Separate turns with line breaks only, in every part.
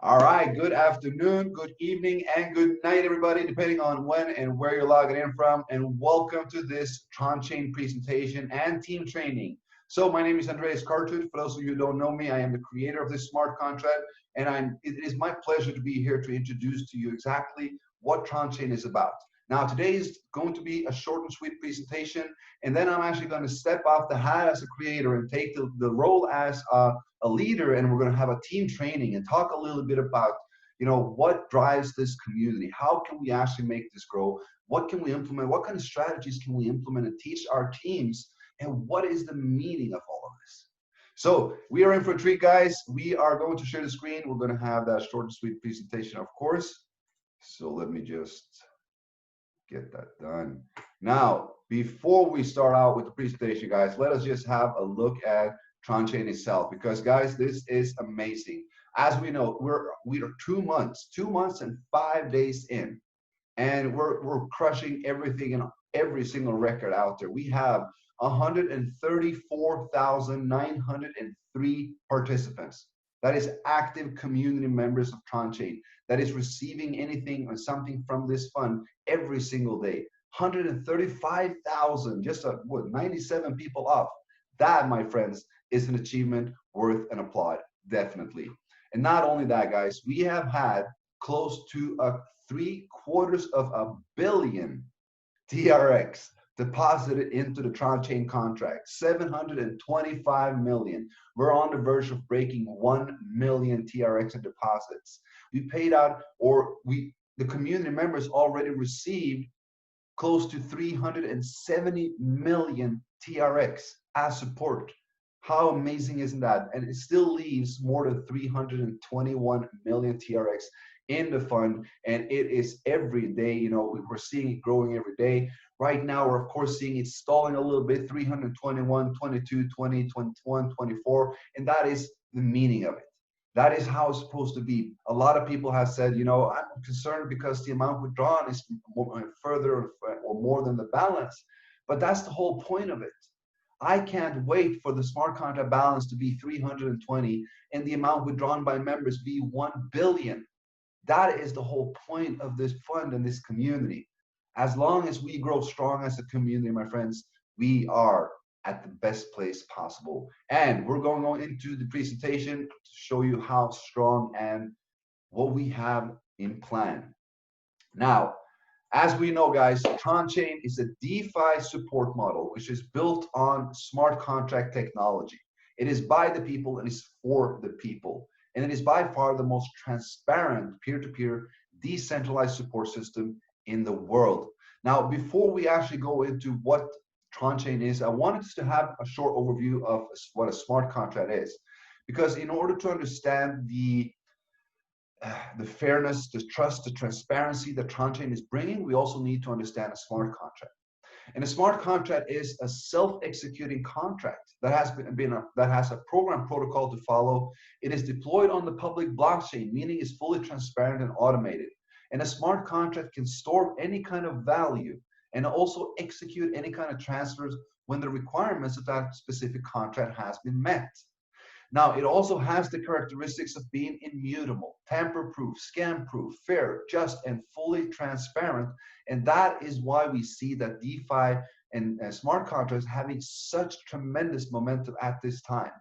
All right, good afternoon, good evening, and good night, everybody, depending on when and where you're logging in from. And welcome to this TRONCHAIN presentation and team training. So my name is Andreas Kartrud. For those of you who don't know me, I am the creator of this smart contract, and it is my pleasure to be here to introduce to you exactly what TRONCHAIN is about. Now, today is going to be a short and sweet presentation, and then I'm actually going to step off the hat as a creator and take the role as a leader, and we're going to have a team training and talk a little bit about, what drives this community. How can we actually make this grow? What can we implement? What kind of strategies can we implement and teach our teams? And what is the meaning of all of this? So we are in for a treat, guys. We are going to share the screen. We're going to have that short and sweet presentation, of course. So let me just get that done. Now, before we start out with the presentation, guys, let us just have a look at TRONCHAIN itself, because guys, this is amazing. As we know, we are 2 months and 5 days in, and we're crushing everything and every single record out there. We have 134,903 participants. That is active community members of TRONCHAIN that is receiving anything or something from this fund every single day. 135,000, just 97 people off. That, my friends, is an achievement worth an applaud, definitely. And not only that, guys, we have had close to $750 million TRX deposited into the TRONCHAIN contract. 725 million. We're on the verge of breaking 1 million TRX in deposits. We paid out, the community members already received close to 370 million TRX as support. How amazing isn't that? And it still leaves more than 321 million TRX in the fund, and it is every day, we're seeing it growing every day. Right now, we're of course seeing it stalling a little bit, 321, 22, 20, 21, 24, and that is the meaning of it. That is how it's supposed to be. A lot of people have said, I'm concerned because the amount withdrawn is further or more than the balance, but that's the whole point of it. I can't wait for the smart contract balance to be 320 and the amount withdrawn by members be 1 billion. That is the whole point of this fund and this community. As long as we grow strong as a community, my friends, we are at the best place possible. And we're going into the presentation to show you how strong and what we have in plan. Now, as we know, guys, TRONCHAIN is a DeFi support model, which is built on smart contract technology. It is by the people and is for the people. And it is by far the most transparent peer-to-peer decentralized support system in the world. Now, before we actually go into what TRONCHAIN is, I wanted to have a short overview of what a smart contract is. Because in order to understand the fairness, the trust, the transparency that TRONCHAIN is bringing, we also need to understand a smart contract. And a smart contract is a self-executing contract that has a program protocol to follow. It is deployed on the public blockchain, meaning it's fully transparent and automated. And a smart contract can store any kind of value and also execute any kind of transfers when the requirements of that specific contract has been met. Now, it also has the characteristics of being immutable, tamper-proof, scam-proof, fair, just, and fully transparent. And that is why we see that DeFi and smart contracts having such tremendous momentum at this time.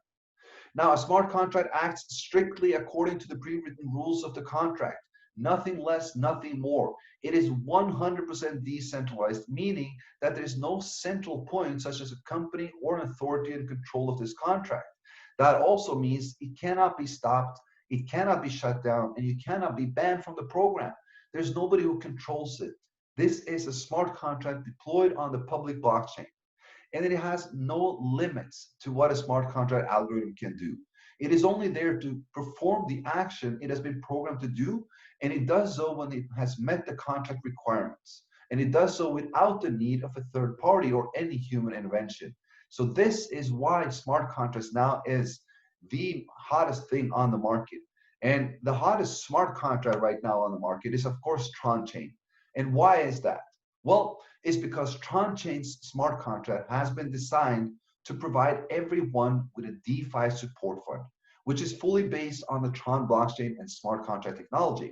Now, a smart contract acts strictly according to the pre-written rules of the contract. Nothing less, nothing more. It is 100% decentralized, meaning that there is no central point, such as a company or an authority in control of this contract. That also means it cannot be stopped, it cannot be shut down, and you cannot be banned from the program. There's nobody who controls it. This is a smart contract deployed on the public blockchain. And it has no limits to what a smart contract algorithm can do. It is only there to perform the action it has been programmed to do, and it does so when it has met the contract requirements. And it does so without the need of a third party or any human intervention. So this is why smart contracts now is the hottest thing on the market. And the hottest smart contract right now on the market is, of course, TRONCHAIN. And why is that? Well, it's because TRONCHAIN's smart contract has been designed to provide everyone with a DeFi support fund, which is fully based on the Tron blockchain and smart contract technology.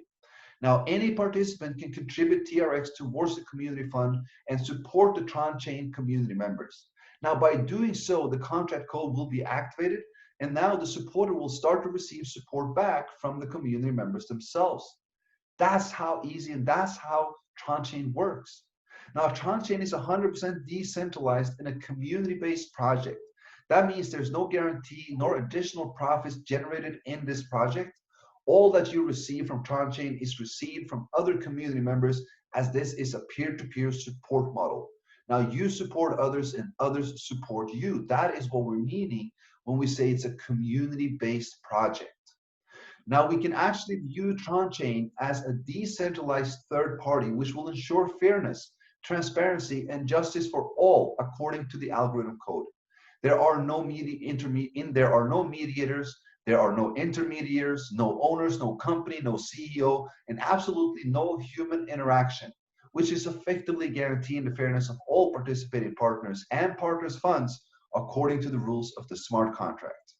Now, any participant can contribute TRX towards the community fund and support the TRONCHAIN community members. Now, by doing so, the contract code will be activated, and now the supporter will start to receive support back from the community members themselves. That's how easy and that's how TRONCHAIN works. Now, TRONCHAIN is 100% decentralized and a community-based project. That means there's no guarantee nor additional profits generated in this project. All that you receive from TRONCHAIN is received from other community members, as this is a peer-to-peer support model. Now, you support others and others support you. That is what we're meaning when we say it's a community-based project. Now, we can actually view TRONCHAIN as a decentralized third party, which will ensure fairness, transparency, and justice for all according to the algorithm code. There are no mediators, there are no intermediaries, no owners, no company, no CEO, and absolutely no human interaction, which is effectively guaranteeing the fairness of all participating partners and partners' funds according to the rules of the smart contract.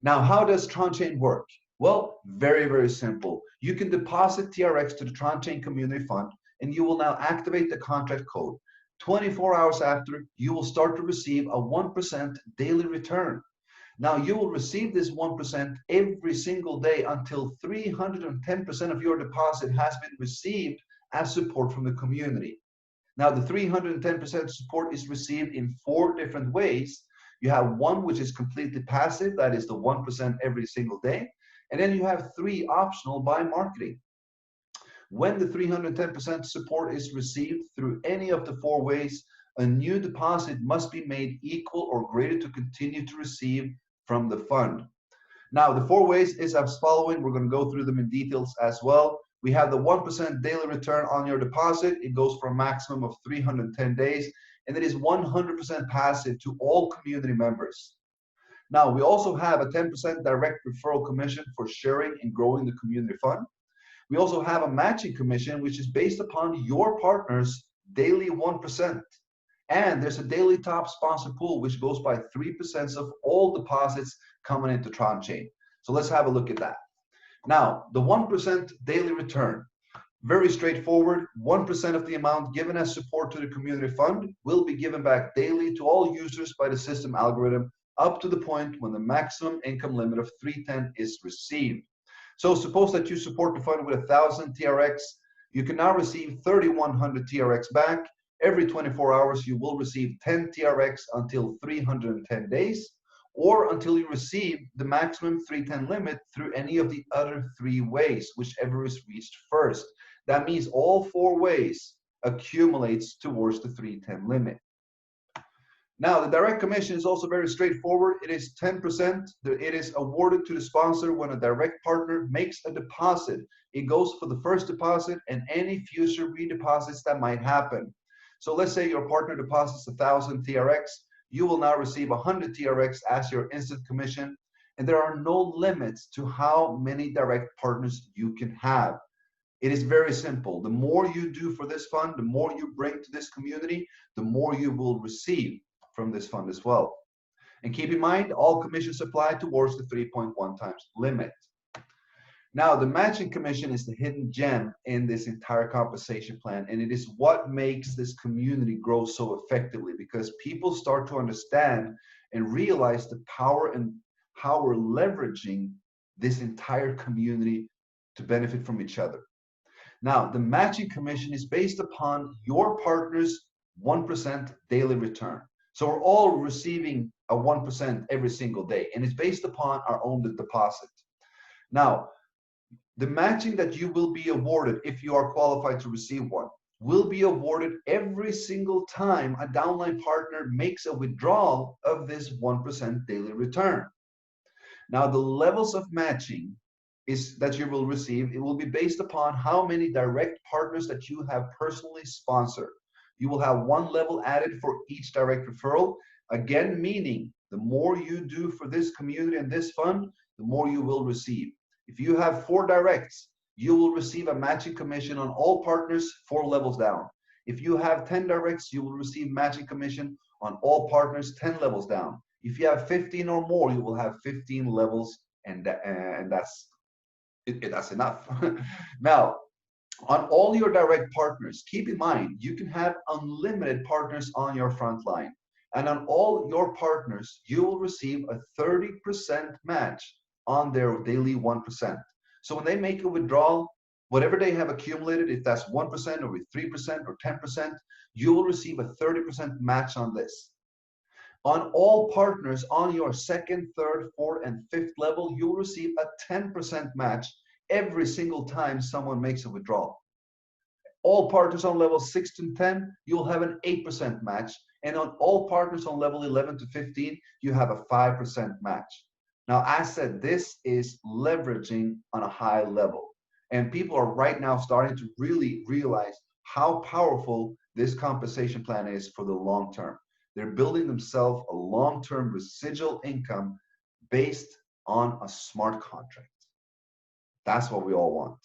Now, how does TRONCHAIN work? Well, very, very simple. You can deposit TRX to the TRONCHAIN community fund, and you will now activate the contract code. 24 hours after, you will start to receive a 1% daily return. Now, you will receive this 1% every single day until 310% of your deposit has been received as support from the community. Now, the 310% support is received in 4 different ways. You have one which is completely passive, that is the 1% every single day. And then you have 3 optional by marketing. When the 310% support is received through any of the 4 ways, a new deposit must be made equal or greater to continue to receive from the fund. Now, the 4 ways is as following. We're going to go through them in details as well. We have the 1% daily return on your deposit. It goes for a maximum of 310 days, and it is 100% passive to all community members. Now, we also have a 10% direct referral commission for sharing and growing the community fund. We also have a matching commission, which is based upon your partner's daily 1%. And there's a daily top sponsor pool, which goes by 3% of all deposits coming into TRONCHAIN. So let's have a look at that. Now, the 1% daily return, very straightforward. 1% of the amount given as support to the community fund will be given back daily to all users by the system algorithm up to the point when the maximum income limit of 310 is received. So suppose that you support the fund with 1,000 TRX. You can now receive 3,100 TRX back. Every 24 hours, you will receive 10 TRX until 310 days, or until you receive the maximum 310 limit through any of the other 3 ways, whichever is reached first. That means all 4 ways accumulates towards the 310 limit. Now, the direct commission is also very straightforward. It is 10%. It is awarded to the sponsor when a direct partner makes a deposit. It goes for the first deposit and any future redeposits that might happen. So let's say your partner deposits 1,000 TRX. You will now receive 100 TRX as your instant commission. And there are no limits to how many direct partners you can have. It is very simple. The more you do for this fund, the more you bring to this community, the more you will receive from this fund as well. And keep in mind, all commissions apply towards the 3.1 times limit. Now, the matching commission is the hidden gem in this entire compensation plan, and it is what makes this community grow so effectively, because people start to understand and realize the power and how we're leveraging this entire community to benefit from each other. Now, the matching commission is based upon your partner's 1% daily return. So we're all receiving a 1% every single day, and it's based upon our own deposit. Now, the matching that you will be awarded, if you are qualified to receive one, will be awarded every single time a downline partner makes a withdrawal of this 1% daily return. Now, the levels of matching is that you will receive, it will be based upon how many direct partners that you have personally sponsored. You will have 1 level added for each direct referral. Again, meaning the more you do for this community and this fund, the more you will receive. If you have 4 directs, you will receive a matching commission on all partners 4 levels down. If you have 10 directs, you will receive matching commission on all partners 10 levels down. If you have 15 or more, you will have 15 levels, and that's that's enough. Now, on all your direct partners, keep in mind, you can have unlimited partners on your front line. And on all your partners, you will receive a 30% match on their daily 1%. So when they make a withdrawal, whatever they have accumulated, if that's 1% or 3% or 10%, you will receive a 30% match on this. On all partners on your second, third, fourth, and fifth level, you'll receive a 10% match every single time someone makes a withdrawal. All partners on level 6 to 10, you'll have an 8% match. And on all partners on level 11 to 15, you have a 5% match. Now, as said, this is leveraging on a high level. And people are right now starting to really realize how powerful this compensation plan is for the long term. They're building themselves a long-term residual income based on a smart contract. That's what we all want.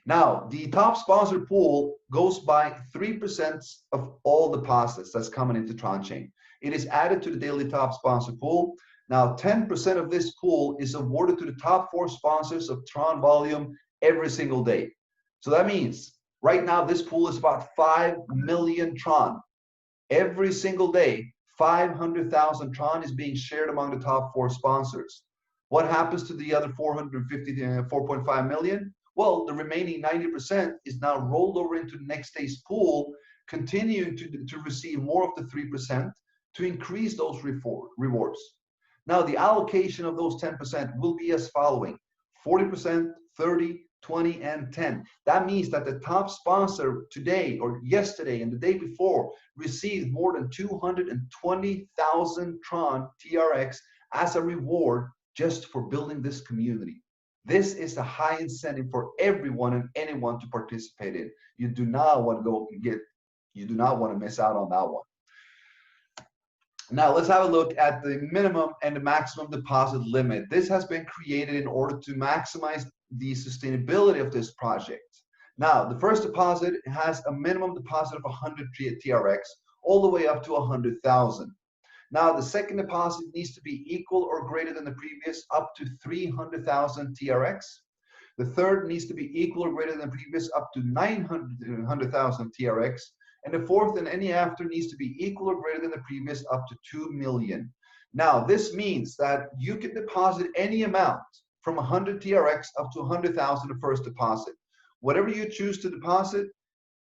Now, the top sponsor pool goes by 3% of all deposits that's coming into TRONCHAIN. It is added to the daily top sponsor pool. Now, 10% of this pool is awarded to the top 4 sponsors of Tron volume every single day. So that means right now this pool is about 5 million Tron. Every single day, 500,000 Tron is being shared among the top 4 sponsors. What happens to the other 4.5 million? Well, the remaining 90% is now rolled over into the next day's pool, continuing to receive more of the 3% to increase those rewards. Now, the allocation of those 10% will be as following: 40%, 30, 20, and 10. That means that the top sponsor today or yesterday and the day before received more than 220,000 Tron TRX as a reward just for building this community. This is a high incentive for everyone and anyone to participate in. You do not want to you do not want to miss out on that one. Now let's have a look at the minimum and the maximum deposit limit. This has been created in order to maximize the sustainability of this project. Now, the first deposit has a minimum deposit of 100 TRX all the way up to 100,000. Now, the second deposit needs to be equal or greater than the previous, up to 300,000 TRX. The third needs to be equal or greater than the previous, up to 900,000 TRX. And the fourth and any after needs to be equal or greater than the previous, up to 2 million. Now, this means that you can deposit any amount from 100 TRX up to 100,000 the first deposit. Whatever you choose to deposit,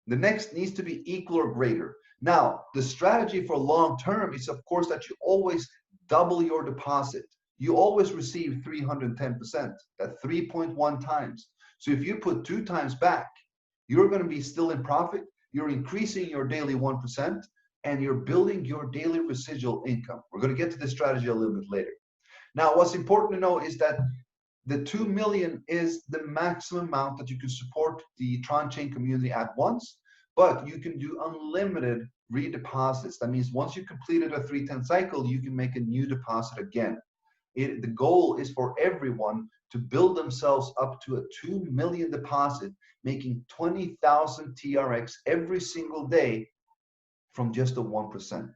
the next needs to be equal or greater. Now, the strategy for long term is, of course, that you always double your deposit. You always receive 310%, at 3.1 times. So if you put 2 times back, you're going to be still in profit. You're increasing your daily 1%, and you're building your daily residual income. We're going to get to this strategy a little bit later. Now, what's important to know is that the 2 million is the maximum amount that you can support the TRONCHAIN community at once, but you can do unlimited redeposits. That means once you completed a 310 cycle, you can make a new deposit again. The goal is for everyone to build themselves up to a 2 million deposit, making 20,000 TRX every single day from just a 1%.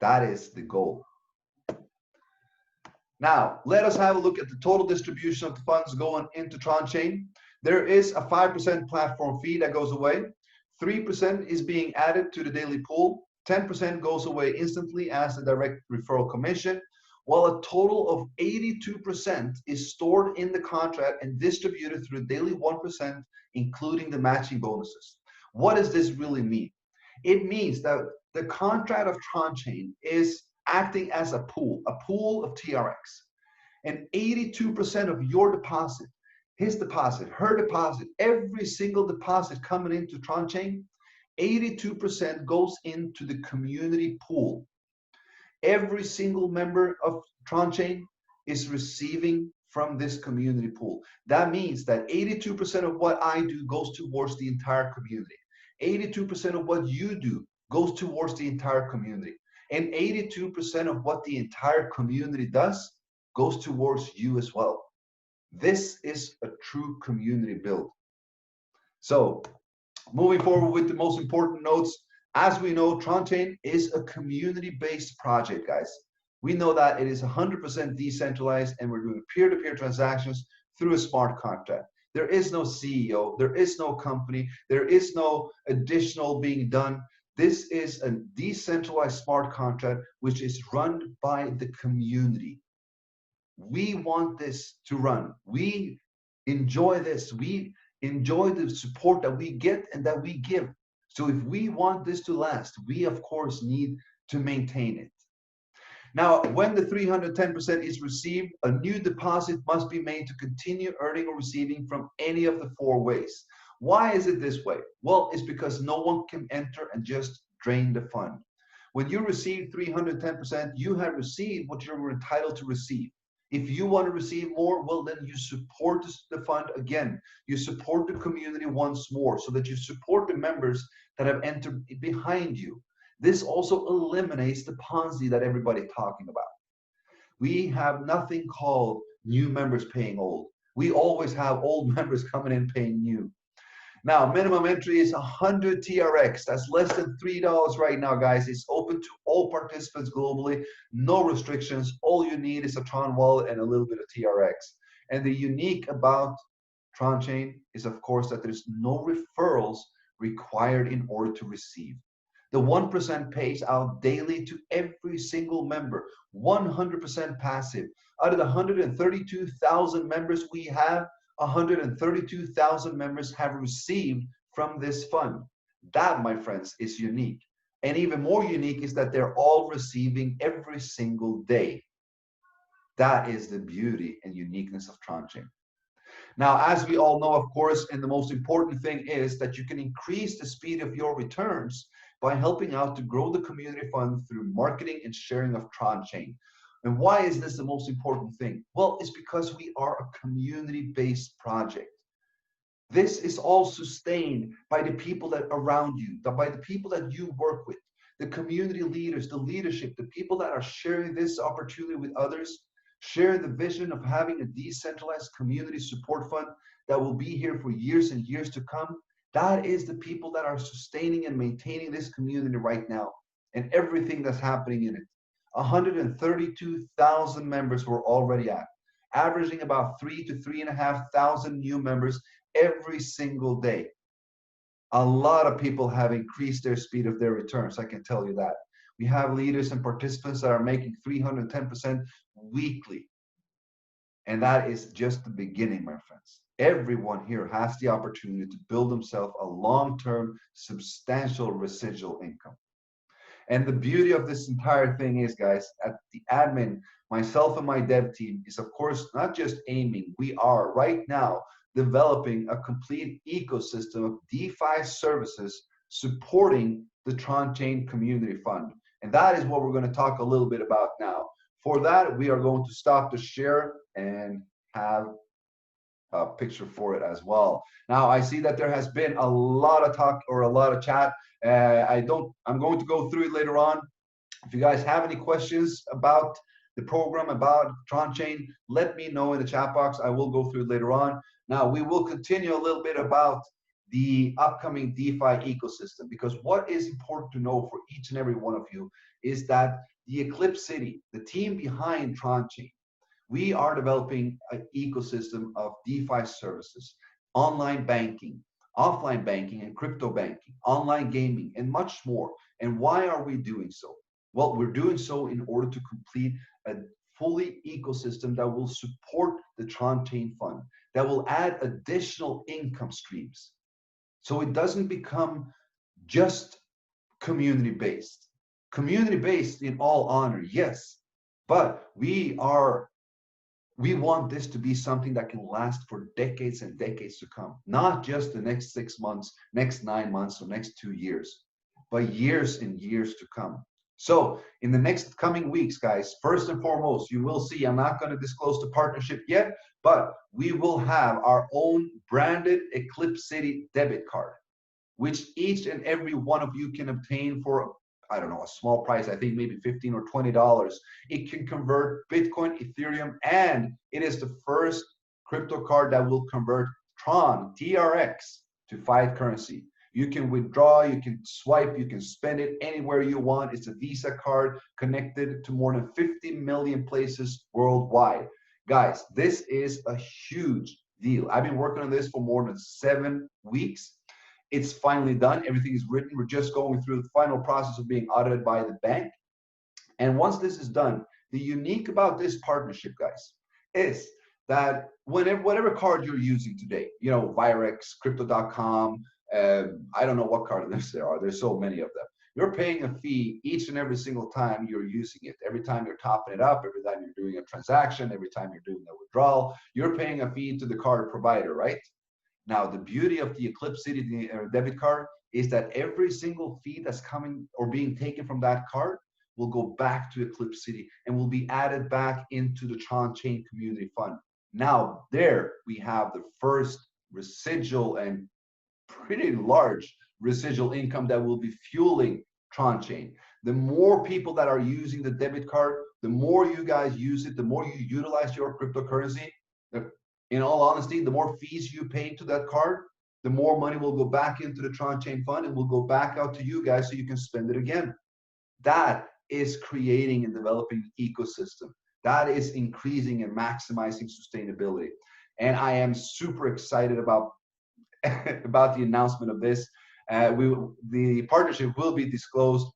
That is the goal. Now, let us have a look at the total distribution of the funds going into TRONCHAIN. There is a 5% platform fee that goes away. 3% is being added to the daily pool. 10% goes away instantly as a direct referral commission, while a total of 82% is stored in the contract and distributed through the daily 1%, including the matching bonuses. What does this really mean? It means that the contract of TRONCHAIN is acting as a pool of TRX. And 82% of your deposit, his deposit, her deposit, every single deposit coming into TRONCHAIN, 82% goes into the community pool. Every single member of TRONCHAIN is receiving from this community pool. That means that 82% of what I do goes towards the entire community. 82% of what you do goes towards the entire community. And 82% of what the entire community does goes towards you as well. This is a true community build. So, moving forward with the most important notes, as we know, TRONCHAIN is a community-based project, guys. We know that it is 100% decentralized and we're doing peer-to-peer transactions through a smart contract. There is no CEO, there is no company, there is no additional being done. This is a decentralized smart contract which is run by the community. We want this to run. We enjoy this. We enjoy the support that we get and that we give. So if we want this to last, we of course need to maintain it. Now, when the 310% is received, a new deposit must be made to continue earning or receiving from any of the four ways. Why is it this way? Well, it's because no one can enter and just drain the fund. When you receive 310%, you have received what you were entitled to receive. If you want to receive more, well, then you support the fund again. You support the community once more so that you support the members that have entered behind you. This also eliminates the Ponzi that everybody's talking about. We have nothing called new members paying old. We always have old members coming in paying new. Now, minimum entry is 100 TRX. That's less than $3 right now, guys. It's open to all participants globally. No restrictions. All you need is a Tron wallet and a little bit of TRX. And the unique about TRONCHAIN is, of course, that there's no referrals required in order to receive. The 1% pays out daily to every single member, 100% passive. Out of the 132,000 members we have, 132,000 members have received from this fund. That, my friends, is unique. And even more unique is that they're all receiving every single day. That is the beauty and uniqueness of TRONCHAIN. Now, as we all know, of course, and the most important thing is that you can increase the speed of your returns by helping out to grow the community fund through marketing and sharing of TRONCHAIN. And why is this the most important thing? Well, it's because we are a community-based project. This is all sustained by the people that are around you, by the people that you work with, the community leaders, the leadership, the people that are sharing this opportunity with others, share the vision of having a decentralized community support fund that will be here for years and years to come. That is the people that are sustaining and maintaining this community right now and everything that's happening in it. 132,000 members we're already at, averaging about 3,000 to 3,500 new members every single day. A lot of people have increased their speed of their returns, I can tell you that. We have leaders and participants that are making 310% weekly. And that is just the beginning, my friends. Everyone here has the opportunity to build themselves a long-term, substantial residual income. And the beauty of this entire thing is, guys, at the admin, myself and my dev team is, of course, not just aiming. We are right now developing a complete ecosystem of DeFi services supporting the TRONCHAIN Community Fund. And that is what we're going to talk a little bit about now. For that, we are going to stop the share and have a picture for it as well. Now, I see that there has been a lot of talk or a lot of chat. I'm going to go through it later on. If you guys have any questions about the program, about TRONCHAIN, let me know in the chat box. I will go through it later on. Now, we will continue a little bit about the upcoming DeFi ecosystem, because what is important to know for each and every one of you is that the Eclipse City, the team behind TRONCHAIN, we are developing an ecosystem of DeFi services, online banking, offline banking and crypto banking, online gaming, and much more. And why are we doing so? Well, we're doing so in order to complete a fully ecosystem that will support the TRONCHAIN fund, that will add additional income streams. So it doesn't become just community-based. Community-based in all honor, yes, but we want this to be something that can last for decades and decades to come. Not just the next 6 months, next 9 months, or next 2 years, but years and years to come. So in the next coming weeks, guys, first and foremost, you will see, I'm not going to disclose the partnership yet, but we will have our own branded Eclipse City debit card, which each and every one of you can obtain for, I don't know, a small price, I think maybe $15 or $20. It can convert Bitcoin, Ethereum, and it is the first crypto card that will convert Tron, TRX, to fiat currency. You can withdraw, you can swipe, you can spend it anywhere you want. It's a Visa card connected to more than 50 million places worldwide. Guys, this is a huge deal. I've been working on this for more than 7 weeks. It's finally done. Everything is written. We're just going through the final process of being audited by the bank. And once this is done, the unique about this partnership, guys, is that whatever card you're using today, you know, Virex, Crypto.com, I don't know what card there are. There's so many of them. You're paying a fee each and every single time you're using it. Every time you're topping it up, every time you're doing a transaction, every time you're doing a withdrawal, you're paying a fee to the card provider, right? Now, the beauty of the Eclipse City debit card is that every single fee that's coming or being taken from that card will go back to Eclipse City and will be added back into the TRONCHAIN community fund. Now, there we have the first residual and pretty large residual income that will be fueling TRONCHAIN. The more people that are using the debit card, the more you guys use it, the more you utilize your cryptocurrency, in all honesty, the more fees you pay to that card, the more money will go back into the TRONCHAIN fund and will go back out to you guys so you can spend it again. That is creating and developing an ecosystem. That is increasing and maximizing sustainability. And I am super excited about, about the announcement of this. The partnership will be disclosed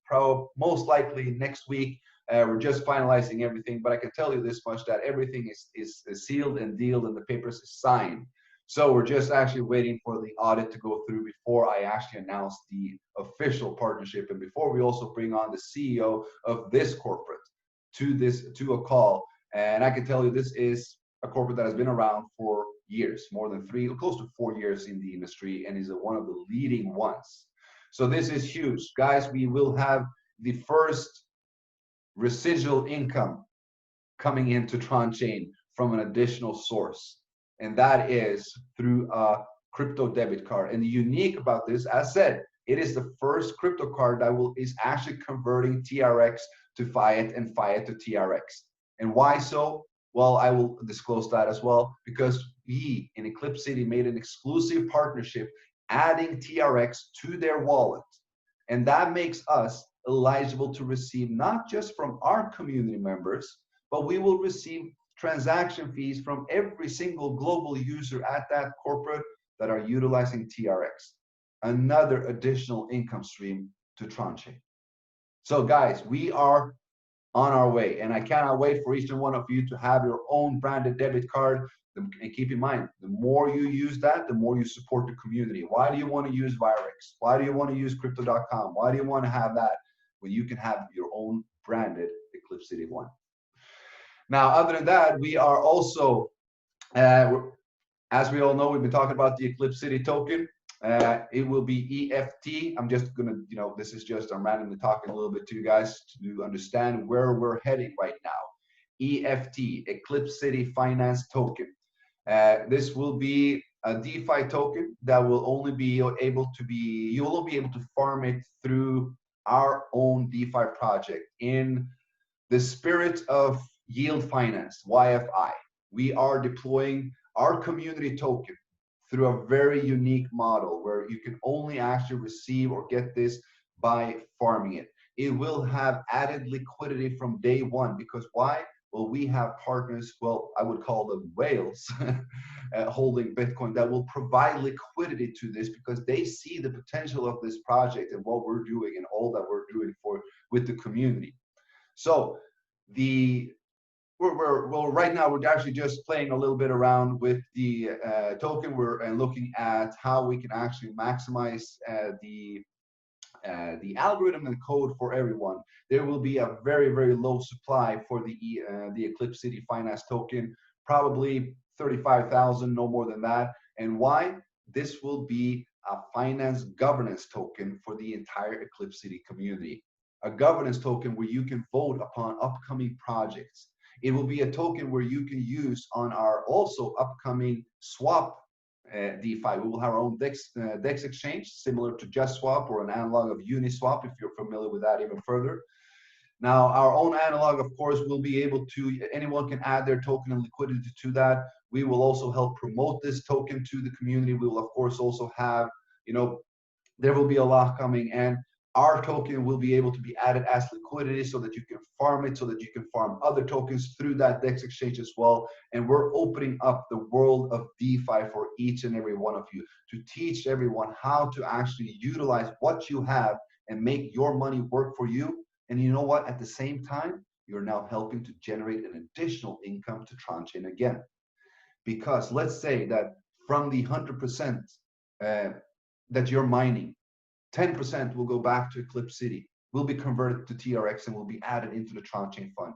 most likely next week. We're just finalizing everything, but I can tell you this much, that everything is sealed and dealed and the papers is signed. So we're just actually waiting for the audit to go through before I actually announce the official partnership and before we also bring on the CEO of this corporate to a call. And I can tell you this is a corporate that has been around for years, more than close to 4 years in the industry, and is one of the leading ones. So this is huge. Guys, we will have the first residual income coming into TRONCHAIN from an additional source, and that is through a crypto debit card. And the unique about this, as said, it is the first crypto card that is actually converting TRX to Fiat and Fiat to TRX. And why so? Well, I will disclose that as well, because we in Eclipse City made an exclusive partnership adding TRX to their wallet. And that makes us eligible to receive not just from our community members, but we will receive transaction fees from every single global user at that corporate that are utilizing TRX. Another additional income stream to TRONCHAIN. So guys, we are on our way, and I cannot wait for each and one of you to have your own branded debit card. And keep in mind, the more you use that, the more you support the community. Why do you want to use Virex? Why do you want to use Crypto.com? Why do you want to have that when you can have your own branded Eclipse City one? Now, other than that, we are also, as we all know, we've been talking about the Eclipse City token. It will be EFT. I'm just gonna, this is just, I'm randomly talking a little bit to you guys to understand where we're heading right now. EFT, Eclipse City Finance Token. This will be a DeFi token that will only be able to be, you will only be able to farm it through our own DeFi project in the spirit of yield finance, YFI. We are deploying our community token through a very unique model where you can only actually receive or get this by farming it. It will have added liquidity from day one, because why? Well, we have partners, well, I would call them whales, holding Bitcoin, that will provide liquidity to this because they see the potential of this project and what we're doing and all that we're doing with the community. So well, right now we're actually just playing a little bit around with the token. We're looking at how we can actually maximize the algorithm and code for everyone. There will be a very, very low supply for the Eclipse City Finance token, probably 35,000, no more than that. And why? This will be a finance governance token for the entire Eclipse City community. A governance token where you can vote upon upcoming projects. It will be a token where you can use on our also upcoming swap DeFi. We will have our own DEX exchange, similar to JustSwap or an analog of Uniswap, if you're familiar with that even further. Now, our own analog, of course, will be able to, anyone can add their token and liquidity to that. We will also help promote this token to the community. We will, of course, also have, there will be a lot coming, and our token will be able to be added as liquidity so that you can farm it, so that you can farm other tokens through that DEX exchange as well. And we're opening up the world of DeFi for each and every one of you to teach everyone how to actually utilize what you have and make your money work for you. And you know what? At the same time, you're now helping to generate an additional income to TRONCHAIN again. Because let's say that from the 100% that you're mining, 10% will go back to Eclipse City, will be converted to TRX and will be added into the TRONCHAIN fund.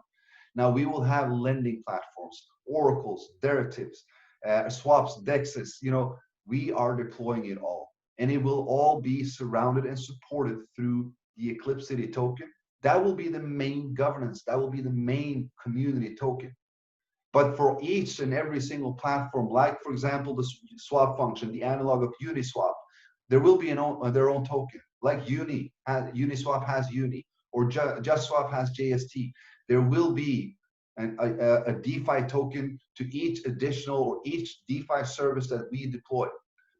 Now we will have lending platforms, oracles, derivatives, swaps, dexes. You know, we are deploying it all, and it will all be surrounded and supported through the Eclipse City token. That will be the main governance. That will be the main community token. But for each and every single platform, like for example, the swap function, the analog of Uniswap, there will be their own token. Like Uniswap has Uni, or JustSwap has JST. There will be a DeFi token to each additional or each DeFi service that we deploy.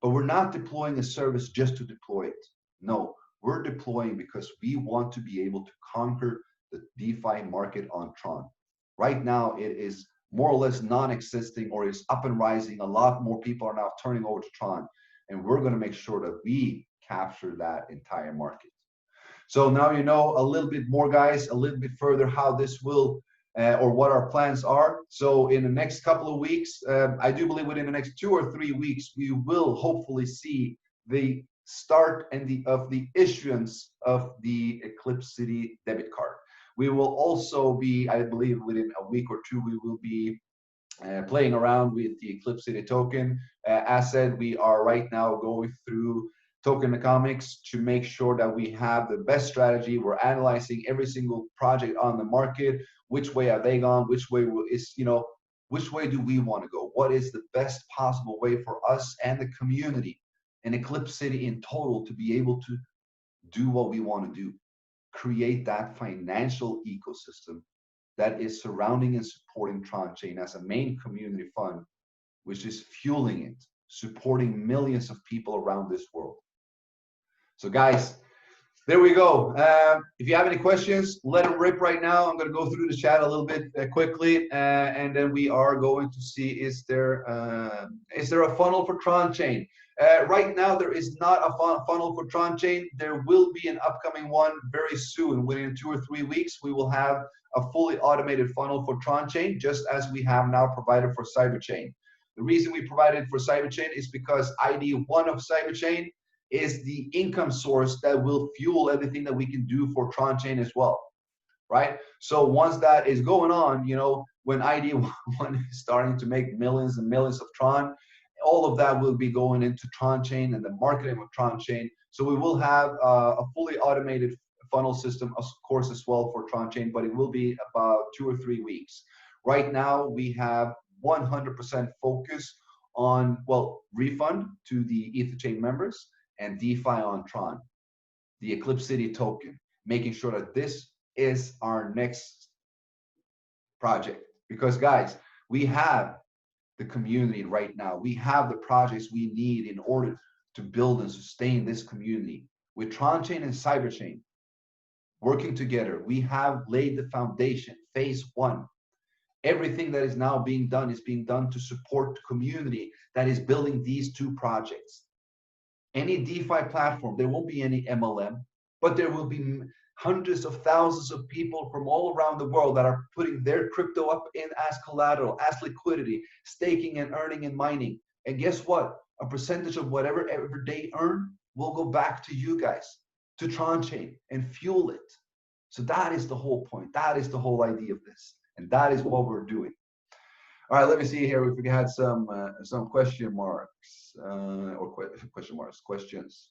But we're not deploying a service just to deploy it. No, we're deploying because we want to be able to conquer the DeFi market on Tron. Right now, it is more or less non-existing, or it's up and rising. A lot more people are now turning over to Tron, and we're going to make sure that we capture that entire market. So now you know a little bit more, guys, a little bit further how this will or what our plans are. So in the next couple of weeks, I do believe within the next 2 or 3 weeks, we will hopefully see the start and of the issuance of the Eclipse City debit card. We will also be, I believe within a week or 2, we will be playing around with the Eclipse City token. As said, we are right now going through tokenomics to make sure that we have the best strategy. We're analyzing every single project on the market. Which way are they gone? Which way is, you know, which way do we want to go? What is the best possible way for us and the community and Eclipse City in total to be able to do what we want to do? Create that financial ecosystem that is surrounding and supporting TRONCHAIN as a main community fund, which is fueling it, supporting millions of people around this world. So guys, there we go. If you have any questions, let them rip right now. I'm going to go through the chat a little bit quickly, and then we are going to see, is there a funnel for TRONCHAIN? Right now, there is not a funnel for TRONCHAIN. There will be an upcoming one very soon. Within 2 or 3 weeks, we will have a fully automated funnel for TRONCHAIN, just as we have now provided for CyberChain. The reason we provided for CyberChain is because ID1 of CyberChain is the income source that will fuel everything that we can do for TRONCHAIN as well, right? So once that is going on, you know, when ID1 is starting to make millions and millions of Tron, all of that will be going into TRONCHAIN and the marketing of TRONCHAIN. So we will have a fully automated funnel system, of course, as well for TRONCHAIN, but it will be about 2 or 3 weeks. Right now, we have 100% focus on, well, refund to the EtherChain members and DeFi on Tron, the Eclipse City token, making sure that this is our next project. Because guys, we have the community right now. We have the projects we need in order to build and sustain this community. With TRONCHAIN and CyberChain working together, we have laid the foundation, phase 1. Everything that is now being done is being done to support the community that is building these 2 projects. Any DeFi platform, there won't be any MLM, but there will be hundreds of thousands of people from all around the world that are putting their crypto up in as collateral, as liquidity, staking and earning and mining. And guess what? A percentage of whatever they earn will go back to you guys, to TRONCHAIN, and fuel it. So that is the whole point. That is the whole idea of this. And that is what we're doing. All right, let me see here if we had some question marks or question marks, questions.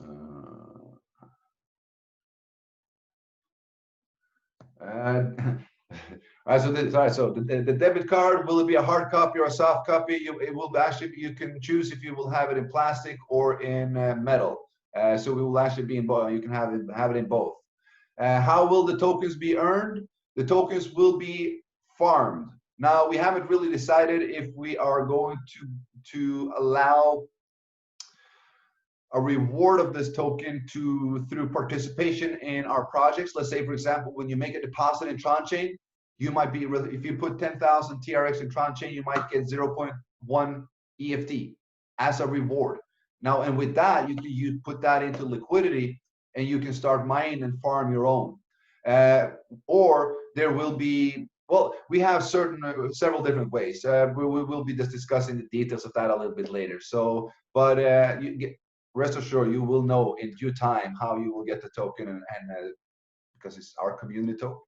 All right, so the debit card, will it be a hard copy or a soft copy? It will actually, you can choose if you will have it in plastic or in metal. So it will actually be in both. You can have it in both. How will the tokens be earned? The tokens will be farmed. Now, we haven't really decided if we are going to allow a reward of this token through participation in our projects. Let's say, for example, when you make a deposit in TronChain, you might be, if you put 10,000 TRX in TronChain, you might get 0.1 EFT as a reward. Now, and with that, you put that into liquidity and you can start mining and farm your own. Or there will be, well, we have several different ways. We will be just discussing the details of that a little bit later. So, but rest assured, you will know in due time how you will get the token, and because it's our community token.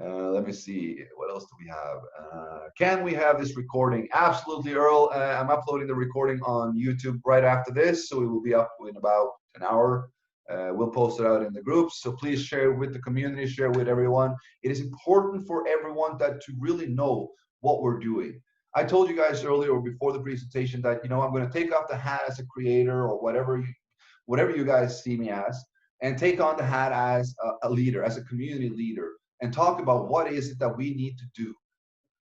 Let me see, what else do we have? Can we have this recording? Absolutely, Earl. I'm uploading the recording on YouTube right after this, so it will be up in about an hour. We'll post it out in the groups, so please share with the community, share with everyone. It is important for everyone to really know what we're doing. I told you guys earlier or before the presentation that, you know, I'm going to take off the hat as a creator or whatever you guys see me as, and take on the hat as a leader, as a community leader, and talk about what is it that we need to do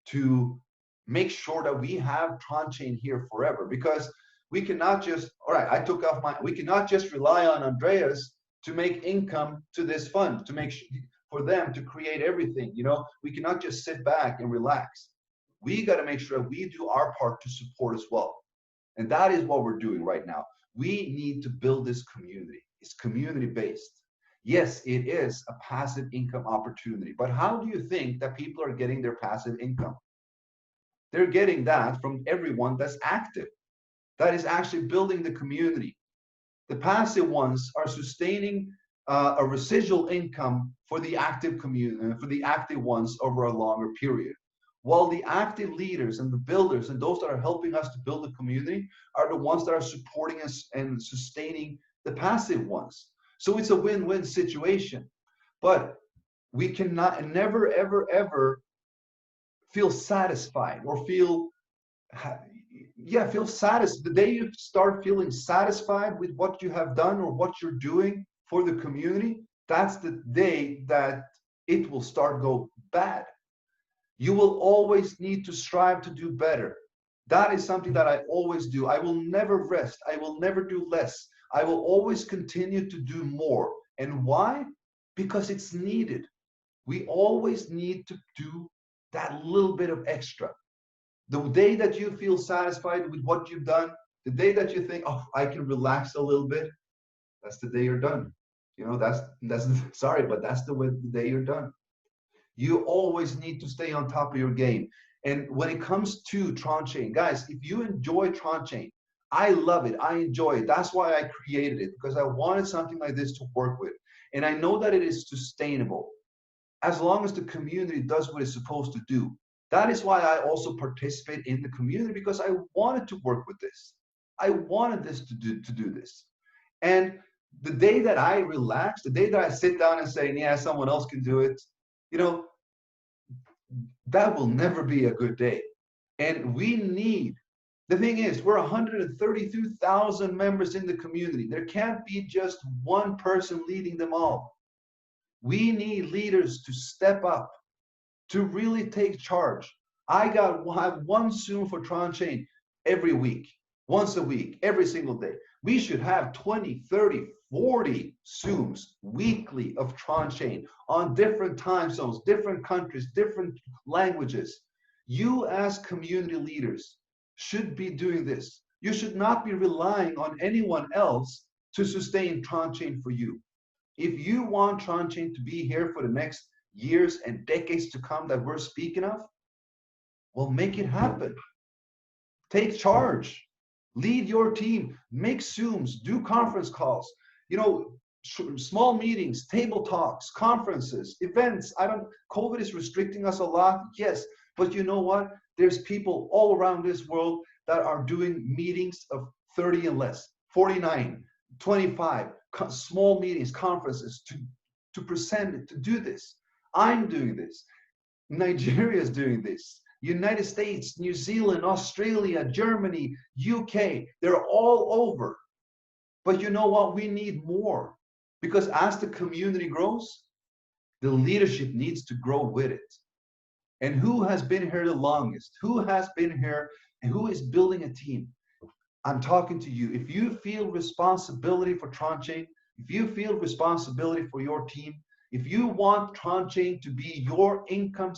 to make sure that we have TronChain here forever. Because we cannot just, all right, we cannot just rely on Andreas to make income to this fund, to make sure, for them to create everything. You know, we cannot just sit back and relax. We got to make sure that we do our part to support as well. And that is what we're doing right now. We need to build this community. It's community based. Yes, it is a passive income opportunity, but how do you think that people are getting their passive income? They're getting that from everyone that's active, that is actually building the community. The passive ones are sustaining a residual income for the active community, for the active ones over a longer period. While the active leaders and the builders and those that are helping us to build the community are the ones that are supporting us and sustaining the passive ones. So it's a win-win situation. But we cannot, never, ever, ever feel satisfied or feel satisfied. The day you start feeling satisfied with what you have done or what you're doing for the community, that's the day that it will start go bad. You will always need to strive to do better. That is something that I always do. I will never rest. I will never do less. I will always continue to do more. And why? Because it's needed. We always need to do that little bit of extra. The day that you feel satisfied with what you've done, the day that you think, oh, I can relax a little bit, that's the day you're done. You know, that's sorry, but that's the day you're done. You always need to stay on top of your game. And when it comes to TronChain, guys, if you enjoy TronChain, I love it. I enjoy it. That's why I created it, because I wanted something like this to work with. And I know that it is sustainable as long as the community does what it's supposed to do. That is why I also participate in the community, because I wanted to work with this. I wanted this to do this. And the day that I relax, the day that I sit down and say, yeah, someone else can do it, you know, that will never be a good day. And we need, the thing is, we're 132,000 members in the community. There can't be just one person leading them all. We need leaders to step up, to really take charge. I have one Zoom for TronChain every week, once a week, every single day. We should have 20, 30, 40 Zooms weekly of TronChain on different time zones, different countries, different languages. You as community leaders should be doing this. You should not be relying on anyone else to sustain TronChain for you. If you want TronChain to be here for the next years and decades to come that we're speaking of, well, make it happen. Take charge. Lead your team. Make Zooms. Do conference calls. You know, small meetings, table talks, conferences, events. COVID is restricting us a lot, yes. But you know what? There's people all around this world that are doing meetings of 30 and less, 49, 25, small meetings, conferences to present it, to do this. I'm doing this. Nigeria is doing this. United States, New Zealand, Australia, Germany, UK, they're all over. But you know what? We need more, because as the community grows, the leadership needs to grow with it. And who has been here the longest? Who has been here and who is building a team? I'm talking to you. If you feel responsibility for TRONCHAIN, if you feel responsibility for your team, if you want TRONCHAIN to be your income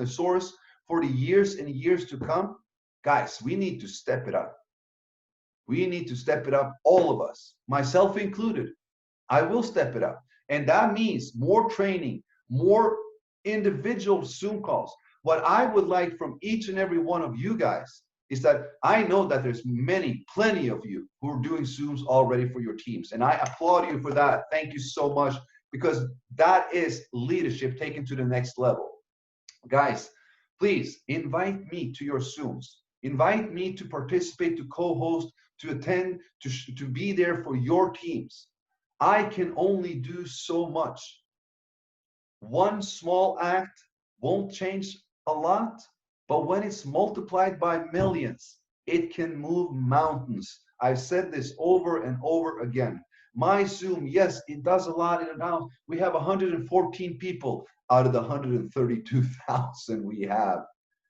source for the years and years to come, guys, we need to step it up. We need to step it up, all of us, myself included. I will step it up. And that means more training, more individual Zoom calls. What I would like from each and every one of you guys is that I know that there's plenty of you who are doing Zooms already for your teams. And I applaud you for that. Thank you so much, because that is leadership taken to the next level. Guys, please invite me to your Zooms. Invite me to participate, to co-host, to attend, to be there for your teams. I can only do so much. One small act won't change a lot, but when it's multiplied by millions, it can move mountains. I've said this over and over again. My Zoom, yes, it does a lot in and out. We have 114 people out of the 132,000 we have.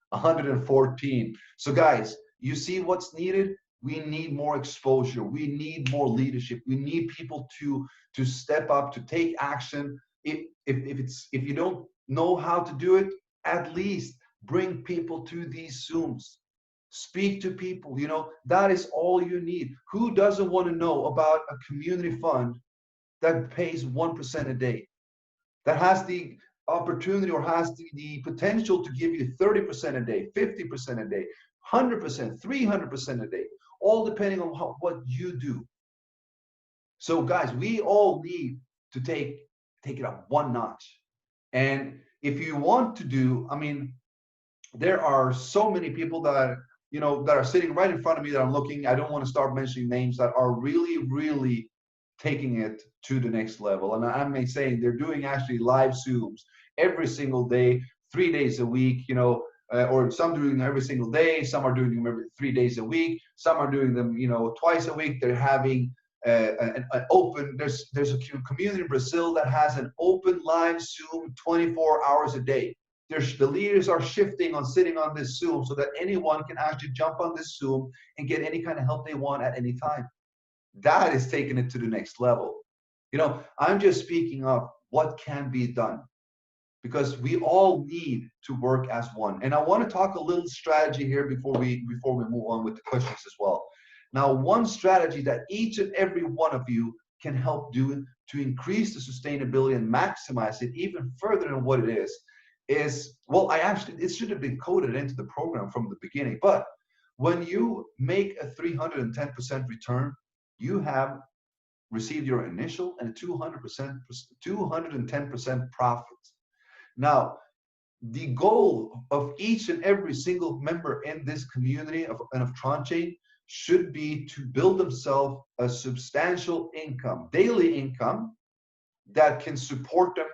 114. So guys, you see what's needed? We need more exposure. We need more leadership. We need people to step up, to take action. If you don't know how to do it, at least bring people to these Zooms. Speak to people. You know, that is all you need. Who doesn't want to know about a community fund that pays 1% a day, that has the opportunity or has the potential to give you 30% a day, 50% a day, 100%, 300% a day, all depending on what you do. So guys, we all need to take it up one notch. And if you want to do, I mean, there are so many people that, you know, that are sitting right in front of me that I'm looking, I don't want to start mentioning names, that are really, really taking it to the next level. And I'm saying they're doing actually live Zooms every single day, 3 days a week, you know, or some doing them every single day, some are doing them every 3 days a week, some are doing them, you know, twice a week. They're having an open, there's a community in Brazil that has an open live Zoom 24 hours a day. The leaders are shifting on sitting on this Zoom so that anyone can actually jump on this Zoom and get any kind of help they want at any time. That is taking it to the next level. You know, I'm just speaking of what can be done, because we all need to work as one. And I want to talk a little strategy here before we move on with the questions as well. Now, one strategy that each and every one of you can help do to increase the sustainability and maximize it even further than what it is, well, it should have been coded into the program from the beginning, but when you make a 310% return, you have received your initial and 210% profit. Now, the goal of each and every single member in this community of TRONCHAIN should be to build themselves a substantial income, daily income, that can support them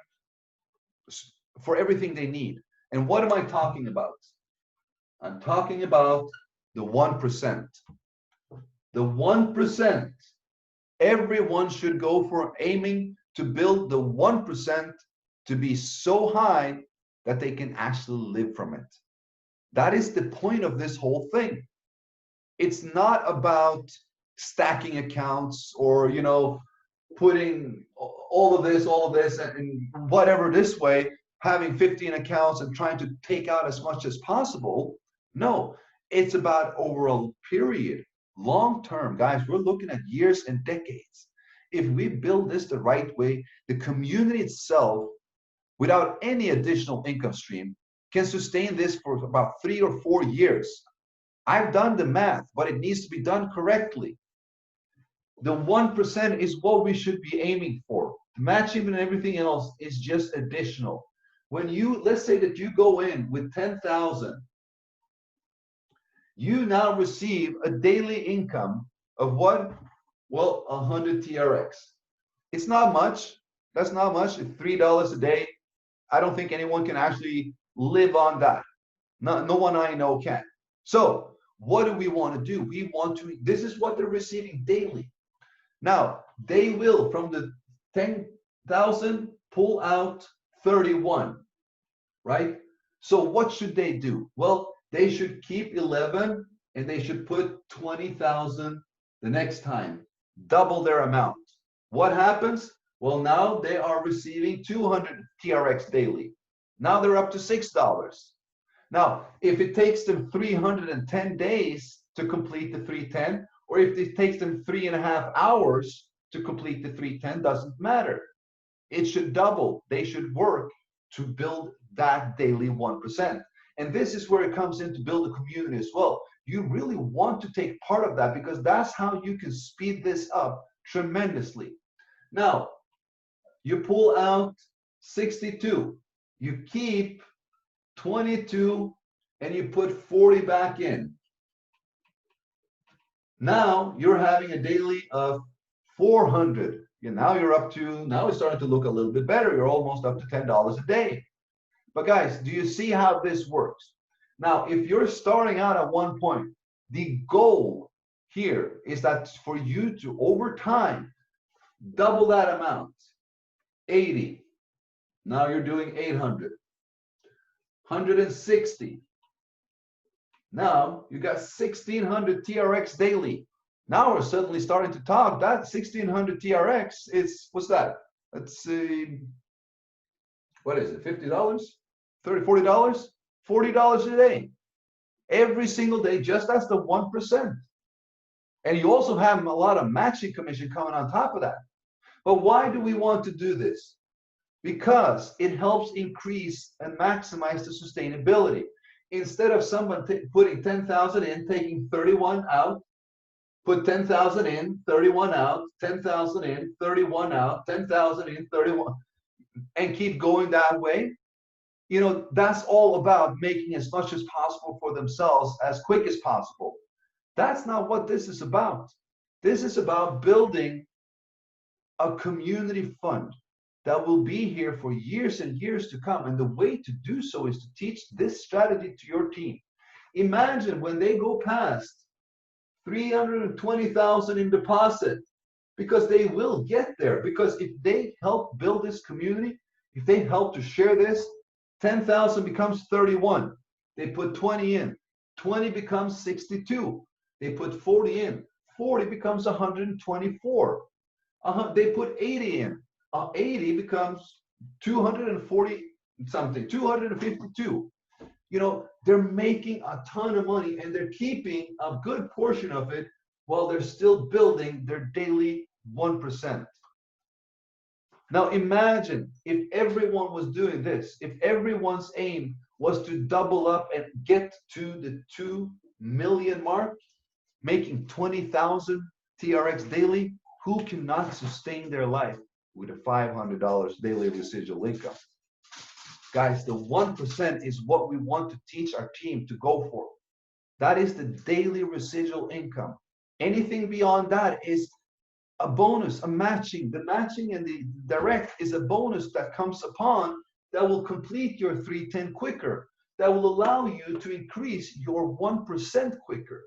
for everything they need. And what am I talking about? I'm talking about the 1%. The 1%. Everyone should go for aiming to build the 1% to be so high that they can actually live from it. That is the point of this whole thing. It's not about stacking accounts or, you know, putting all of this and whatever this way, having 15 accounts and trying to take out as much as possible. No, it's about overall period. Long term, guys, we're looking at years and decades. If we build this the right way, the community itself, without any additional income stream, can sustain this for about 3 or 4 years. I've done the math, but it needs to be done correctly. The 1% is what we should be aiming for. The matching and everything else is just additional. When you, let's say that you go in with 10,000, you now receive a daily income of what? Well, 100 TRX. It's not much. That's not much. It's $3 a day. I don't think anyone can actually live on that. No one I know can. So what do we want to do? We want to, this is what they're receiving daily. Now, they will, from the 10,000, pull out 31, right? So what should they do? Well, they should keep 11 and they should put 20,000 the next time, double their amount. What happens? Well, now they are receiving 200 TRX daily. Now they're up to $6. Now, if it takes them 310 days to complete the 310, or if it takes them 3.5 hours to complete the 310, doesn't matter. It should double. They should work to build that daily 1%. And this is where it comes in to build a community as well. You really want to take part of that, because that's how you can speed this up tremendously. Now, you pull out 62, you keep 22, and you put 40 back in. Now you're having a daily of 400. And now you're up to, now it's starting to look a little bit better. You're almost up to $10 a day. But guys, do you see how this works? Now, if you're starting out at one point, the goal here is that for you to, over time, double that amount. 80. Now you're doing 800. 160. Now you got 1,600 TRX daily. Now we're suddenly starting to talk. That 1,600 TRX is, what's that? That's what is it? $50? $30, $40? $40 a day. Every single day, just as the 1%. And you also have a lot of matching commission coming on top of that. But why do we want to do this? Because it helps increase and maximize the sustainability. Instead of someone putting 10,000 in, taking 31 out, put 10,000 in, 31 out, 10,000 in, 31 out, 10,000 in, 31, and keep going that way. You know, that's all about making as much as possible for themselves as quick as possible. That's not what this is about. This is about building a community fund that will be here for years and years to come. And the way to do so is to teach this strategy to your team. Imagine when they go past 320,000 in deposit, because they will get there. Because if they help build this community, if they help to share this, 10,000 becomes 31. They put 20 in. 20 becomes 62. They put 40 in. 40 becomes 124. They put 80 in. 80 becomes 240 something, 252. You know, they're making a ton of money, and they're keeping a good portion of it while they're still building their daily 1%. Now imagine if everyone was doing this, if everyone's aim was to double up and get to the 2 million mark, making 20,000 TRX daily. Who cannot sustain their life with a $500 daily residual income? Guys, the 1% is what we want to teach our team to go for. That is the daily residual income. Anything beyond that is a bonus, a matching. The matching and the direct is a bonus that comes upon that will complete your 310 quicker, that will allow you to increase your 1% quicker.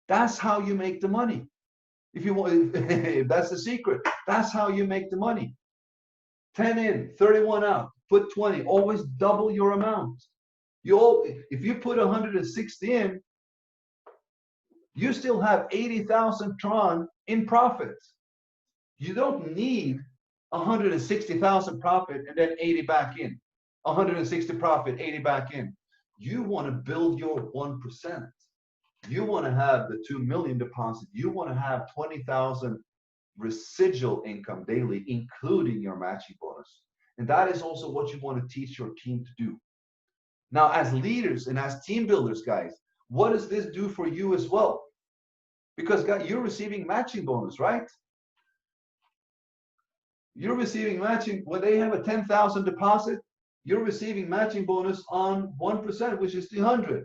That's how you make the money. If you want, if that's the secret, that's how you make the money. 10 in, 31 out, put 20, always double your amount. If you put 160 in, you still have 80,000 Tron in profits. You don't need 160,000 profit and then 80 back in. 160 profit, 80 back in. You want to build your 1%. You want to have the 2 million deposit. You want to have 20,000 residual income daily, including your matching bonus. And that is also what you want to teach your team to do. Now, as leaders and as team builders, guys, what does this do for you as well? Because guys, you're receiving matching bonus, right? You're receiving matching when they have a 10,000 deposit. You're receiving matching bonus on 1%, which is 300.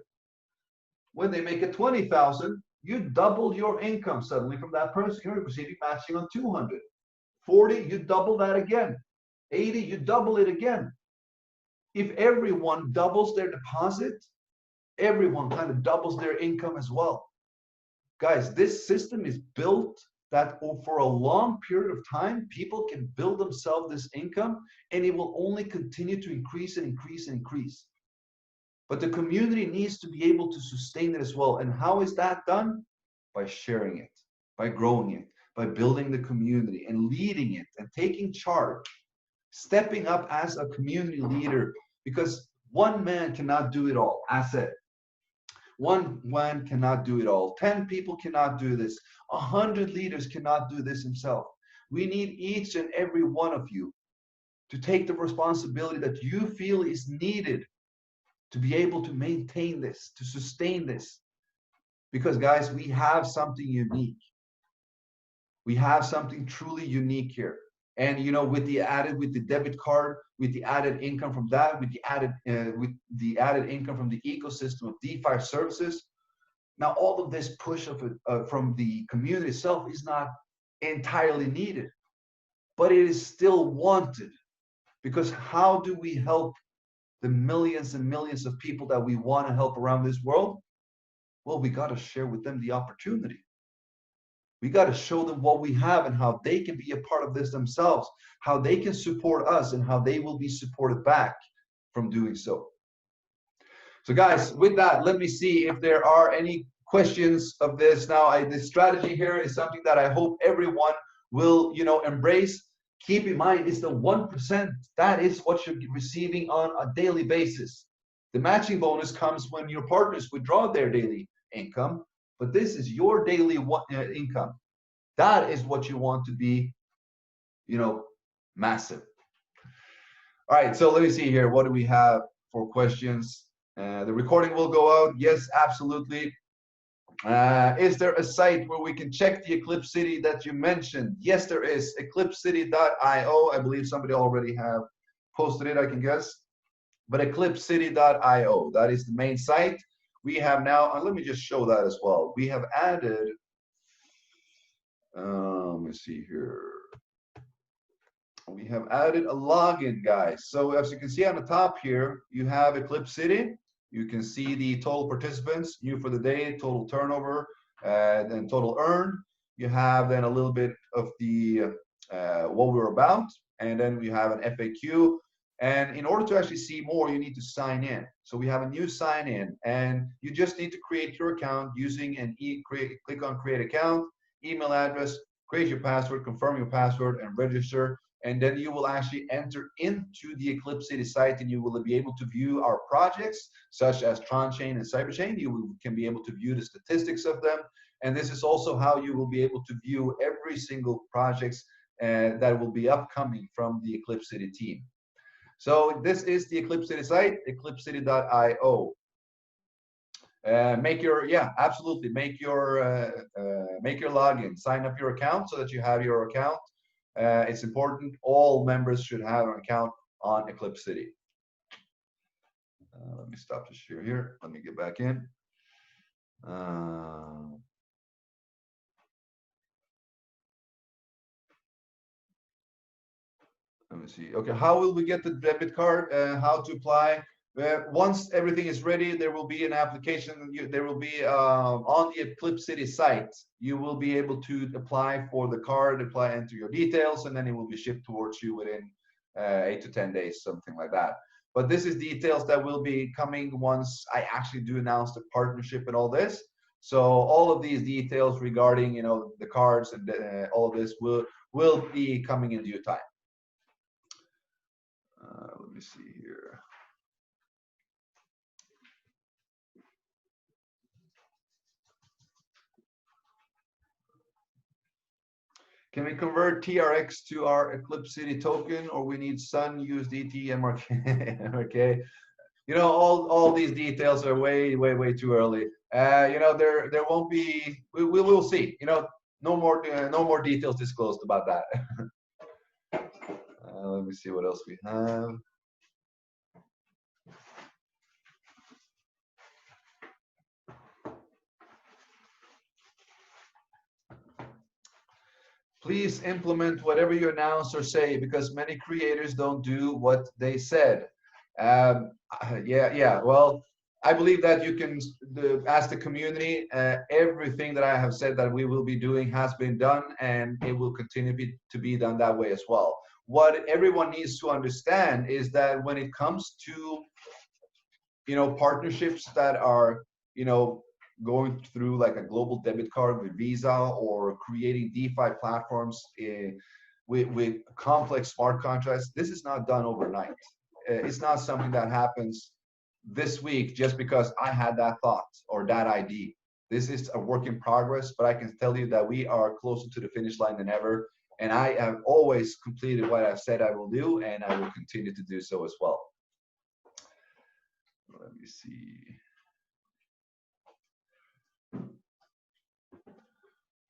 When they make it 20,000, you double your income suddenly from that person. You're receiving matching on 200. 40, you double that again. 80, you double it again. If everyone doubles their deposit, everyone kind of doubles their income as well. Guys, this system is built that for a long period of time, people can build themselves this income, and it will only continue to increase and increase and increase. But the community needs to be able to sustain it as well. And how is that done? By sharing it, by growing it, by building the community and leading it and taking charge, stepping up as a community leader, because one man cannot do it all. As I said, one man cannot do it all. 10 people cannot do this. 100 leaders cannot do this himself. We need each and every one of you to take the responsibility that you feel is needed to be able to maintain this, to sustain this. Because guys, we have something unique. We have something truly unique here. And you know, with the debit card, with the added income from that, with the added income from the ecosystem of DeFi services, now all of this push of it from the community itself is not entirely needed, but it is still wanted. Because how do we help the millions and millions of people that we want to help around this world? Well, we got to share with them the opportunity. We got to show them what we have and how they can be a part of this themselves, how they can support us and how they will be supported back from doing so. So guys, with that, let me see if there are any questions of this. Now, this strategy here is something that I hope everyone will, you know, embrace. Keep in mind, it's the 1%. That is what you're receiving on a daily basis. The matching bonus comes when your partners withdraw their daily income, but this is your daily income. That is what you want to be, you know, massive. All right, so let me see here. What do we have for questions? The recording will go out. Yes, absolutely. Is there a site where we can check the Eclipse City that you mentioned? Yes, there is. EclipseCity.io. I believe somebody already have posted it, I can guess. But EclipseCity.io, that is the main site. We have now, let me just show that as well. We have added, let me see here. We have added a login, guys. So as you can see on the top here, you have Eclipse City. You can see the total participants, new for the day, total turnover, then total earn. You have then a little bit of the what we're about, and then we have an FAQ. And in order to actually see more, you need to sign in. So we have a new sign in, and you just need to create your account using an click on create account, email address, create your password, confirm your password, and register. And then you will actually enter into the Eclipse City site, and you will be able to view our projects, such as TRONCHAIN and CyberChain. You can be able to view the statistics of them. And this is also how you will be able to view every single projects that will be upcoming from the Eclipse City team. So this is the Eclipse City site, EclipseCity.io. Make your login, sign up your account so that you have your account. It's important. All members should have an account on Eclipse City. Let me stop the share here. Let me get back in. Let me see. Okay, how will we get the debit card? How to apply? Once everything is ready, there will be an application. There will be on the Eclipse City site. You will be able to apply for the card, enter your details, and then it will be shipped towards you within 8 to 10 days, something like that. But this is details that will be coming once I actually do announce the partnership and all this. So all of these details regarding, you know, the cards and all of this will be coming in due time. Let me see here. Can we convert TRX to our Eclipse City token, or we need Sun, USDT, MRK? Okay, you know, all these details are way too early. You know, there won't be. We will see. You know, no more details disclosed about that. Let me see what else we have. Please implement whatever you announce or say, because many creators don't do what they said. Yeah. Well, I believe that you can ask the community. Everything that I have said that we will be doing has been done, and it will continue to be done that way as well. What everyone needs to understand is that when it comes to partnerships that are, going through like a global debit card with Visa, or creating DeFi platforms with complex smart contracts. This is not done overnight. It's not something that happens this week just because I had that thought or that idea. This is a work in progress, but I can tell you that we are closer to the finish line than ever. And I have always completed what I've said I will do, and I will continue to do so as well. Let me see.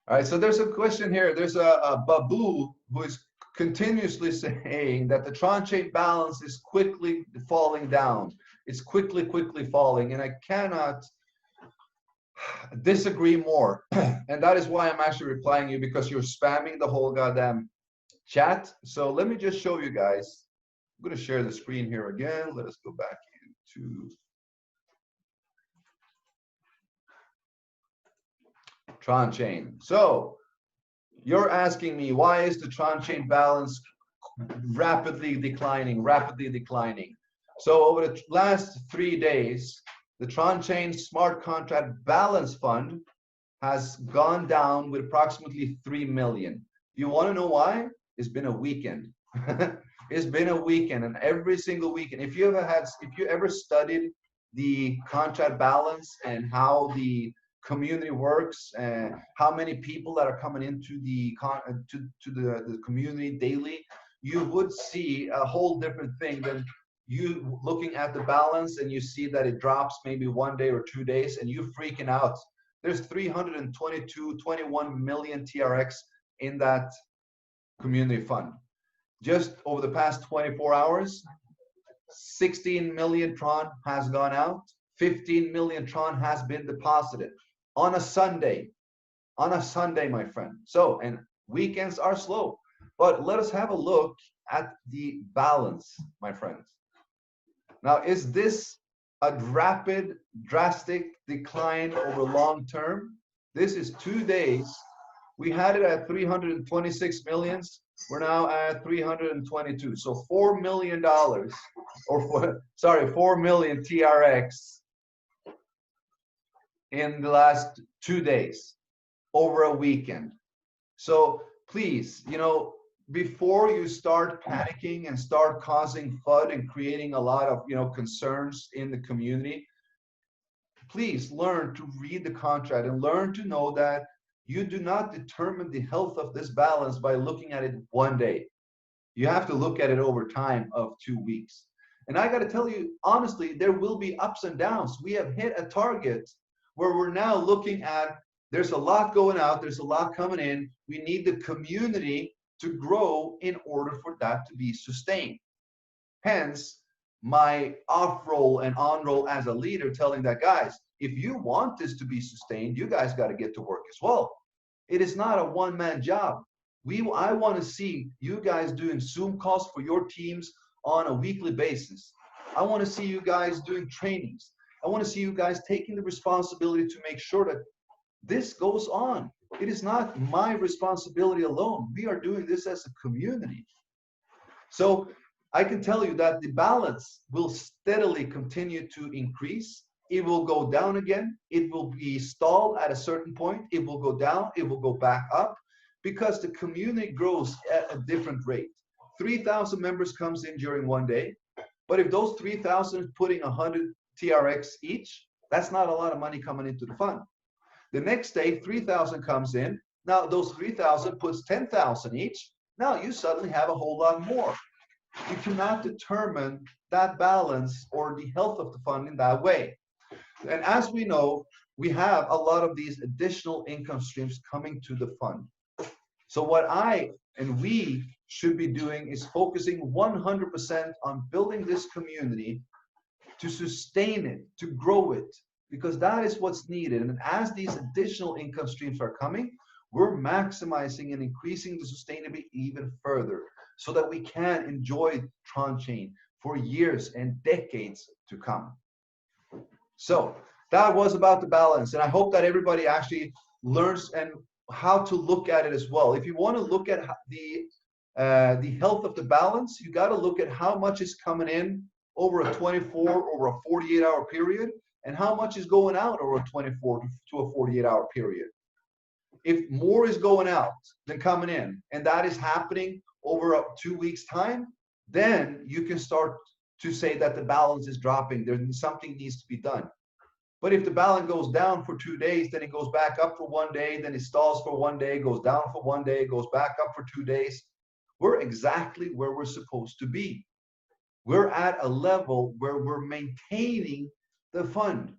All right, so there's a question here. There's a Babu who is continuously saying that the TRONCHAIN balance is quickly falling down. It's quickly falling, and I cannot disagree more. And that is why I'm actually replying you, because you're spamming the whole goddamn chat. So let me just show you guys. I'm going to share the screen here again. Let us go back into TRONCHAIN. So you're asking me, why is the TRONCHAIN balance rapidly declining? So over the last 3 days, the TRONCHAIN smart contract balance fund has gone down with approximately 3 million. You want to know why? It's been a weekend. It's been a weekend, and every single weekend, if you ever studied the contract balance and how the community works, and how many people that are coming into the community daily, you would see a whole different thing than you looking at the balance and you see that it drops maybe 1 day or 2 days and you freaking out. There's 21 million TRX in that community fund. Just over the past 24 hours, 16 million Tron has gone out, 15 million Tron has been deposited on a Sunday, my friend. So, and weekends are slow, but let us have a look at the balance, my friends. Now, is this a rapid, drastic decline over long term? This is 2 days. We had it at 326 millions. We're now at 322. So $4 million, or 4 million TRX in the last 2 days over a weekend. So please, before you start panicking and start causing FUD and creating a lot of, concerns in the community, please learn to read the contract and learn to know that you do not determine the health of this balance by looking at it 1 day. You have to look at it over time of 2 weeks. And I got to tell you, honestly, there will be ups and downs. We have hit a target where we're now looking at, there's a lot going out, there's a lot coming in. We need the community to grow in order for that to be sustained. Hence, my off roll and on roll as a leader telling that, guys, if you want this to be sustained, you guys got to get to work as well. It is not a one-man job. I want to see you guys doing Zoom calls for your teams on a weekly basis. I want to see you guys doing trainings. I want to see you guys taking the responsibility to make sure that this goes on. It is not my responsibility alone. We are doing this as a community. So I can tell you that the balance will steadily continue to increase. It will go down again. It will be stalled at a certain point. It will go down. It will go back up because the community grows at a different rate. 3,000 members comes in during 1 day. But if those 3,000 is putting 100 TRX each, that's not a lot of money coming into the fund. The next day, 3,000 comes in. Now those 3,000 puts 10,000 each. Now you suddenly have a whole lot more. You cannot determine that balance or the health of the fund in that way. And as we know, we have a lot of these additional income streams coming to the fund. So what I and we should be doing is focusing 100% on building this community to sustain it, to grow it, because that is what's needed. And as these additional income streams are coming, we're maximizing and increasing the sustainability even further so that we can enjoy TRONCHAIN for years and decades to come. So that was about the balance. And I hope that everybody actually learns and how to look at it as well. If you want to look at the health of the balance, you got to look at how much is coming in over a 24, over a 48-hour period, and how much is going out over a 24 to a 48-hour period. If more is going out than coming in, and that is happening over a 2 weeks time, then you can start to say that the balance is dropping. There's something needs to be done. But if the balance goes down for 2 days, then it goes back up for 1 day, then it stalls for 1 day, goes down for 1 day, goes back up for 2 days, we're exactly where we're supposed to be. We're at a level where we're maintaining the fund.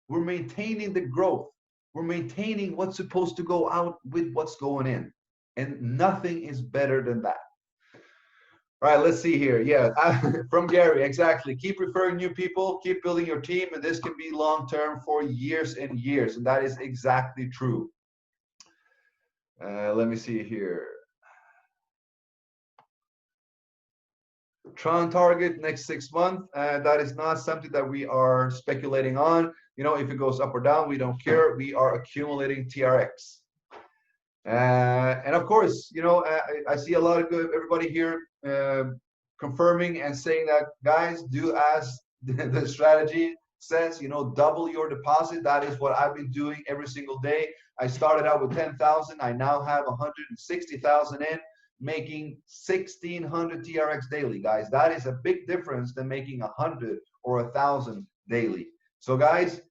We're maintaining the growth. We're maintaining what's supposed to go out with what's going in. And nothing is better than that. All right, let's see here. Yeah, from Gary, exactly. Keep referring new people, keep building your team, and this can be long-term for years and years, and that is exactly true. Let me see here. Tron target next 6 months. That is not something that we are speculating on. You know, if it goes up or down, we don't care. We are accumulating TRX. And of course, you know, I see a lot of everybody here confirming and saying that, guys, do as the strategy says, you know, double your deposit. That is what I've been doing every single day. I started out with 10,000. I now have 160,000 in, making 1,600 TRX daily, guys. That is a big difference than making 100 or 1,000 daily. So, guys,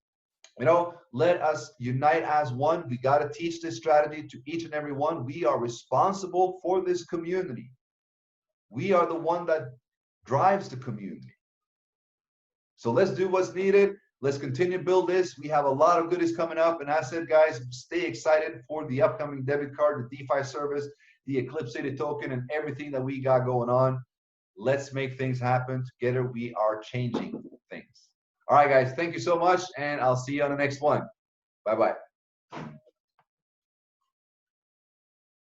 you know, let us unite as one. We got to teach this strategy to each and every one. We are responsible for this community. We are the one that drives the community. So let's do what's needed. Let's continue to build this. We have a lot of goodies coming up. And I said, guys, stay excited for the upcoming debit card, the DeFi service, the Eclipse City token, and everything that we got going on. Let's make things happen. Together, we are changing things. All right, guys, thank you so much, and I'll see you on the next one. Bye-bye.